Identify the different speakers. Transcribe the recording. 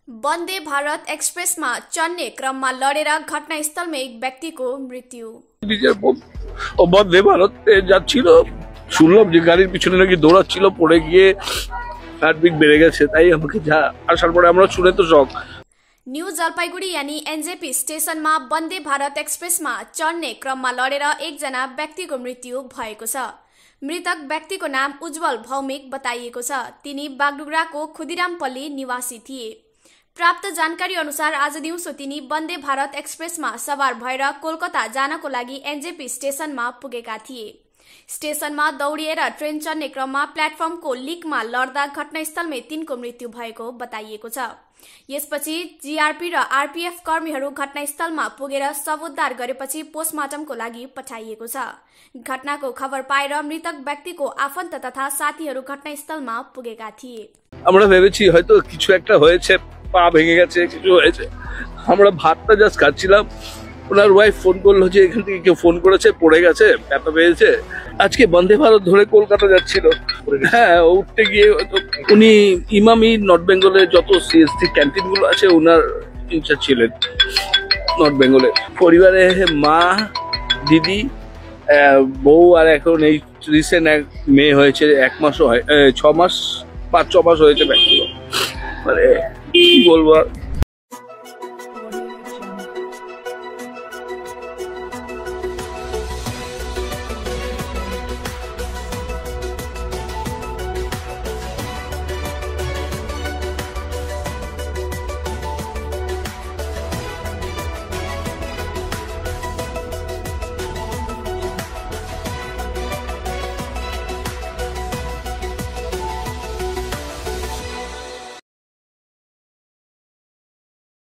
Speaker 1: Vande Bharat express में चढ़ने क्रम में लड़ेर घटनास्थल में एक व्यक्ति को मृत्यु।
Speaker 2: वंदे भारत শুনলাম যে গাড়ির পিছনে নাকি দৌড়াচ্ছিল, পড়ে গিয়ে হার্টবিট বেড়ে গেছে, তাই আমাকে যা আসার পরে আমরা শুনে তো শক।
Speaker 1: न्यू जलपाईगुड़ी यानी एनजेपी स्टेशन में वंदे भारत एक्सप्रेस में चढ़ने क्रम में लड़ेर एकजना व्यक्ति को मृत्यु भएको छ। मृतक व्यक्ति को नाम उज्जवल भौमिक बताइएको छ। तिनी बागडुग्राको खुदिरामपल्ली निवासी थिए। प्राप्त जानकारी अनुसार आज दिउँसो तिनी वंदे भारत एक्सप्रेस में सवार भएर कोलकाता जानको लागि एनजेपी स्टेशन में पुगेका थिए। स्टेशन में दौड़िएर ट्रेन चढ्ने क्रममा प्लेटफर्मको लिकमा लड्दा घटनास्थलमै तिनको मृत्यु भएको बताइएको छ। यसपछि जीआरपी र आरपीएफ कर्मीहरू घटनास्थलमा पुगेर शव उद्धार गरेपछि पोस्टमार्टमको लागि पठाइएको छ। घटनाको खबर पाएर मृतक व्यक्तिको आफन्त तथा साथीहरू घटनास्थलमा पुगेका थिए।
Speaker 2: আমরা ভেবেছি হয়তো কিছু একটা হয়েছে, পা ভেঙে গেছে, কিছু হয়েছে। আমরা ভাতটা জাস্ট খাচ্ছিলাম, ওনার ওয়াইফ ফোন করলো যে এখান থেকে কেউ ফোন করেছে, পড়ে গেছে, ব্যথা পেয়েছে। আজকে বন্দে ভারত ধরে কলকাতা যাচ্ছিল। হ্যাঁ, উঠতে গিয়ে উনি ইমামি নর্থ বেঙ্গলের যত সিএসসি ক্যান্টিন গুলো আছে ওনার ইনচার্জ ছিলেন নর্থ বেঙ্গলে। পরিবারে মা, দিদি, বউ আর এখন এই রিসেন্ট এক মেয়ে হয়েছে, 1 মাসও হয়, 6 মাস 5-6 মাস হয়েছে। মানে কি বলবো।